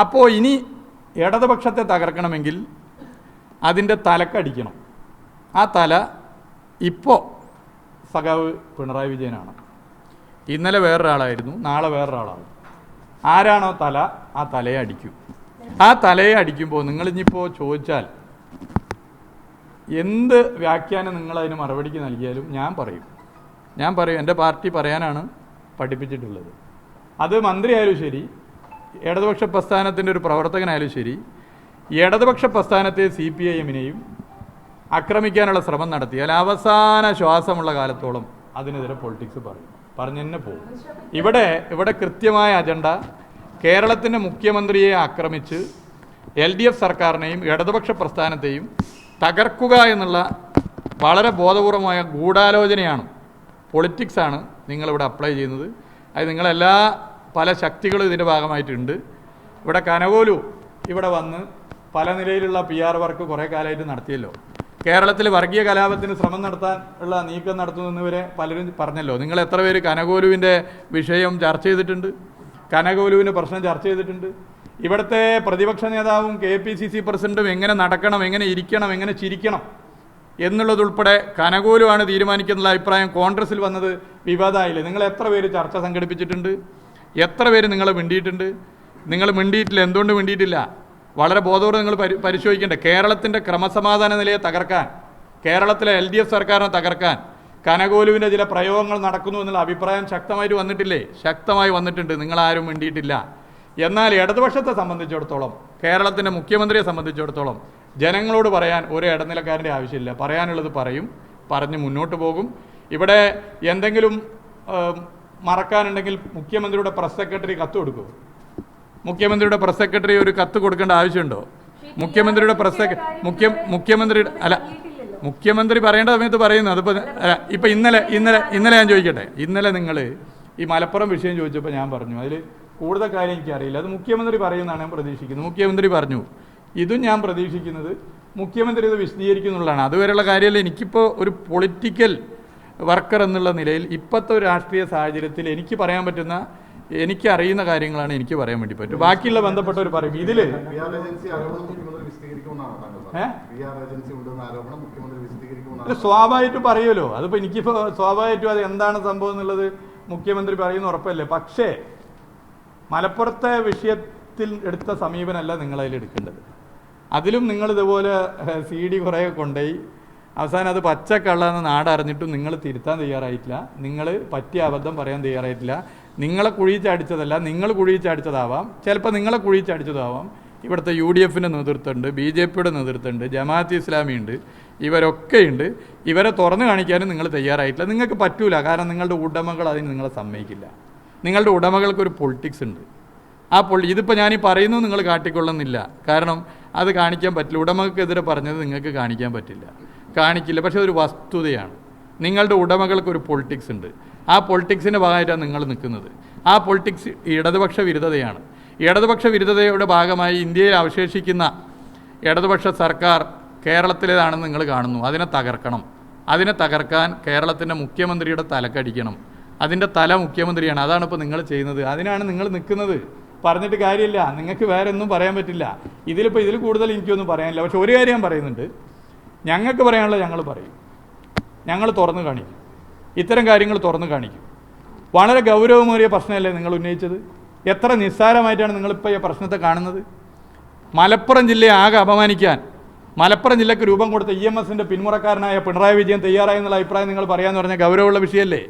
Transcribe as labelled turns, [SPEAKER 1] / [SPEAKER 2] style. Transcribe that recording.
[SPEAKER 1] അപ്പോൾ ഇനി ഇടതുപക്ഷത്തെ തകർക്കണമെങ്കിൽ അതിൻ്റെ തലക്കടിക്കണം. ആ തല ഇപ്പോൾ സഖാവ് പിണറായി വിജയനാണ്. ഇന്നലെ വേറൊരാളായിരുന്നു, നാളെ വേറൊരാളാണ്. ആരാണോ തല, ആ തലയെ അടിക്കും. ആ തലയെ അടിക്കുമ്പോൾ നിങ്ങളിനിപ്പോൾ ചോദിച്ചാൽ എന്ത് വ്യാഖ്യാനം നിങ്ങളതിന് മറുപടിക്ക് നൽകിയാലും ഞാൻ പറയും. എൻ്റെ പാർട്ടി പറയാനാണ് പഠിപ്പിച്ചിട്ടുള്ളത്. അത് മന്ത്രിയായാലും ശരി, ഇടതുപക്ഷ പ്രസ്ഥാനത്തിൻ്റെ ഒരു പ്രവർത്തകനായാലും ശരി, ഇടതുപക്ഷ പ്രസ്ഥാനത്തെ CPIM-നെയും ആക്രമിക്കാനുള്ള ശ്രമം നടത്തിയാൽ അവസാന ശ്വാസമുള്ള കാലത്തോളം അതിനെതിരെ പൊളിറ്റിക്സ് പറഞ്ഞു തന്നെ പോകും. ഇവിടെ കൃത്യമായ അജണ്ട കേരളത്തിൻ്റെ മുഖ്യമന്ത്രിയെ ആക്രമിച്ച് LDF സർക്കാരിനെയും ഇടതുപക്ഷ പ്രസ്ഥാനത്തെയും തകർക്കുക എന്നുള്ള വളരെ ബോധപൂർവമായ ഗൂഢാലോചനയാണ്, പൊളിറ്റിക്സാണ് നിങ്ങളിവിടെ അപ്ലൈ ചെയ്യുന്നത്. അത് നിങ്ങളെല്ലാ പല ശക്തികളും ഇതിൻ്റെ ഭാഗമായിട്ടുണ്ട്. ഇവിടെ കനകോലു ഇവിടെ വന്ന് പല നിലയിലുള്ള PR വർക്ക് കുറേ കാലമായിട്ട് നടത്തിയല്ലോ. കേരളത്തിൽ വർഗീയ കലാപത്തിന് ശ്രമം നടത്താൻ ഉള്ള നീക്കം നടത്തുന്നവരെ പലരും പറഞ്ഞല്ലോ. നിങ്ങൾ എത്ര പേര് കനകോലുവിൻ്റെ വിഷയം ചർച്ച ചെയ്തിട്ടുണ്ട്? കനകോലുവിൻ്റെ പ്രശ്നം ചർച്ച ചെയ്തിട്ടുണ്ട്? ഇവിടുത്തെ പ്രതിപക്ഷ നേതാവും KPCC പ്രസിഡന്റും എങ്ങനെ നടക്കണം, എങ്ങനെ ഇരിക്കണം, എങ്ങനെ ചിരിക്കണം എന്നുള്ളതുൾപ്പെടെ കനകോലുവാണ് തീരുമാനിക്കുന്ന അഭിപ്രായം കോൺഗ്രസിൽ വന്നത് വിവാദമായില്ലേ? നിങ്ങൾ എത്ര പേര് ചർച്ച സംഘടിപ്പിച്ചിട്ടുണ്ട്? എത്ര പേര് നിങ്ങൾ മിണ്ടിയിട്ടുണ്ട്? നിങ്ങൾ മിണ്ടിയിട്ടില്ല. എന്തുകൊണ്ട് മിണ്ടിയിട്ടില്ല? വളരെ ബോധപൂർവ്വം നിങ്ങൾ പരിശോധിക്കേണ്ടേ. കേരളത്തിൻ്റെ ക്രമസമാധാന നിലയെ തകർക്കാൻ, കേരളത്തിലെ LDF സർക്കാരിനെ തകർക്കാൻ കനകോലുവിൻ്റെ ചില പ്രയോഗങ്ങൾ നടക്കുന്നു എന്നുള്ള അഭിപ്രായം ശക്തമായിട്ട് വന്നിട്ടില്ലേ? ശക്തമായി വന്നിട്ടുണ്ട്. നിങ്ങളാരും മിണ്ടിയിട്ടില്ല. എന്നാൽ ഇടതുപക്ഷത്തെ സംബന്ധിച്ചിടത്തോളം, കേരളത്തിൻ്റെ മുഖ്യമന്ത്രിയെ സംബന്ധിച്ചിടത്തോളം ജനങ്ങളോട് പറയാൻ ഒരു ഇടനിലക്കാരൻ്റെ ആവശ്യമില്ല. പറയാനുള്ളത് പറയും, പറഞ്ഞ് മുന്നോട്ട് പോകും. ഇവിടെ എന്തെങ്കിലും മറക്കാനുണ്ടെങ്കിൽ മുഖ്യമന്ത്രിയുടെ പ്രസ് സെക്രട്ടറി കത്ത് കൊടുക്കും. മുഖ്യമന്ത്രിയുടെ പ്രസ് സെക്രട്ടറി ഒരു കത്ത് കൊടുക്കേണ്ട ആവശ്യമുണ്ടോ? മുഖ്യമന്ത്രിയുടെ മുഖ്യമന്ത്രി പറയേണ്ട സമയത്ത് പറയുന്നു. അതിപ്പോൾ ഇപ്പം ഇന്നലെ ഞാൻ ചോദിക്കട്ടെ, ഇന്നലെ നിങ്ങൾ ഈ മലപ്പുറം വിഷയം ചോദിച്ചപ്പോൾ ഞാൻ പറഞ്ഞു അതിൽ കൂടുതൽ കാര്യം എനിക്കറിയില്ല, അത് മുഖ്യമന്ത്രി പറയുന്നതാണ് ഞാൻ പ്രതീക്ഷിക്കുന്നത്. മുഖ്യമന്ത്രി പറഞ്ഞു. ഇതും ഞാൻ പ്രതീക്ഷിക്കുന്നത് മുഖ്യമന്ത്രി ഇത് വിശദീകരിക്കുന്നുള്ളതാണ്. അതുവരെയുള്ള കാര്യമല്ല. എനിക്കിപ്പോൾ ഒരു പൊളിറ്റിക്കൽ വർക്കർ എന്നുള്ള നിലയിൽ ഇപ്പോഴത്തെ ഒരു രാഷ്ട്രീയ സാഹചര്യത്തിൽ എനിക്ക് പറയാൻ പറ്റുന്ന, എനിക്കറിയുന്ന കാര്യങ്ങളാണ് എനിക്ക് പറയാൻ വേണ്ടി പറ്റും. ബാക്കിയുള്ള ബന്ധപ്പെട്ടവർ പറയും. ഇതിൽ സ്വാഭാവികമായിട്ടും പറയുമല്ലോ. അതിപ്പോൾ എനിക്കിപ്പോൾ സ്വാഭാവികമായിട്ടും അത് എന്താണ് സംഭവം എന്നുള്ളത് മുഖ്യമന്ത്രി പറയുന്ന ഉറപ്പല്ലേ. പക്ഷേ മലപ്പുറത്തെ വിഷയത്തിൽ എടുത്ത സമീപനമല്ല നിങ്ങളതിൽ എടുക്കേണ്ടത്. അതിലും നിങ്ങളിതുപോലെ CD കുറേ കൊണ്ടുപോയി അവസാനം അത് പച്ചക്കള്ളെന്ന് നാടറിഞ്ഞിട്ടും നിങ്ങൾ തിരുത്താൻ തയ്യാറായിട്ടില്ല. നിങ്ങൾ പറ്റിയ അബദ്ധം പറയാൻ തയ്യാറായിട്ടില്ല. നിങ്ങളെ കുഴിച്ചടിച്ചതല്ല, നിങ്ങൾ കുഴിച്ചടിച്ചതാവാം, ചിലപ്പോൾ നിങ്ങളെ കുഴിച്ചടിച്ചതാവാം. ഇവിടുത്തെ UDF-ൻ്റെ നേതൃത്വമുണ്ട്, BJP-യുടെ നേതൃത്വമുണ്ട്, ജമാഅത്ത് ഇസ്ലാമി ഉണ്ട്, ഇവരൊക്കെയുണ്ട്. ഇവരെ തുറന്നു കാണിക്കാനും നിങ്ങൾ തയ്യാറായിട്ടില്ല. നിങ്ങൾക്ക് പറ്റൂല. കാരണം നിങ്ങളുടെ ഉടമകൾ അതിന് നിങ്ങളെ സമ്മതിക്കില്ല. നിങ്ങളുടെ ഉടമകൾക്കൊരു പൊളിറ്റിക്സ് ഉണ്ട്. ആ ഇതിപ്പോൾ ഞാനീ പറയുന്നു നിങ്ങൾ കാട്ടിക്കൊള്ളുന്നില്ല. കാരണം അത് കാണിക്കാൻ പറ്റില്ല. ഉടമകൾക്കെതിരെ പറഞ്ഞത് നിങ്ങൾക്ക് കാണിക്കാൻ പറ്റില്ല, കാണിക്കില്ല. പക്ഷെ അതൊരു വസ്തുതയാണ്. നിങ്ങളുടെ ഉടമകൾക്കൊരു പൊളിറ്റിക്സ് ഉണ്ട്. ആ പൊളിറ്റിക്സിൻ്റെ ഭാഗമായിട്ടാണ് നിങ്ങൾ നിൽക്കുന്നത്. ആ പൊളിറ്റിക്സ് ഇടതുപക്ഷ വിരുദ്ധതയാണ്. ഇടതുപക്ഷ വിരുദ്ധതയുടെ ഭാഗമായി ഇന്ത്യയിൽ അവശേഷിക്കുന്ന ഇടതുപക്ഷ സർക്കാർ കേരളത്തിലേതാണെന്ന് നിങ്ങൾ കാണുന്നു. അതിനെ തകർക്കണം. അതിനെ തകർക്കാൻ കേരളത്തിൻ്റെ മുഖ്യമന്ത്രിയുടെ തലക്കടിക്കണം. അതിൻ്റെ തല മുഖ്യമന്ത്രിയാണ്. അതാണ് ഇപ്പോൾ നിങ്ങൾ ചെയ്യുന്നത്. അതിനാണ് നിങ്ങൾ നിൽക്കുന്നത്. പറഞ്ഞിട്ട് കാര്യമില്ല. നിങ്ങൾക്ക് വേറെ ഒന്നും പറയാൻ പറ്റില്ല. ഇതിൽ കൂടുതൽ എനിക്കൊന്നും പറയാനില്ല. പക്ഷെ ഒരു കാര്യം ഞാൻ പറയുന്നുണ്ട്. ഞങ്ങൾക്ക് പറയാനുള്ളത് ഞങ്ങൾ പറയും. ഞങ്ങൾ തുറന്നു കാണിക്കും. ഇത്തരം കാര്യങ്ങൾ തുറന്നു കാണിക്കും. വളരെ ഗൗരവമേറിയ പ്രശ്നമല്ലേ നിങ്ങൾ ഉന്നയിച്ചത്? എത്ര നിസ്സാരമായിട്ടാണ് നിങ്ങളിപ്പോൾ ഈ പ്രശ്നത്തെ കാണുന്നത്? മലപ്പുറം ജില്ലയെ ആകെ അപമാനിക്കാൻ, മലപ്പുറം ജില്ലയ്ക്ക് രൂപം കൊടുത്ത EMS-ന്റെ പിന്മുറക്കാരനായ പിണറായി വിജയൻ തയ്യാറായി എന്നുള്ള അഭിപ്രായം നിങ്ങൾ പറയാമെന്ന് പറഞ്ഞാൽ ഗൗരവമുള്ള വിഷയമല്ലേ?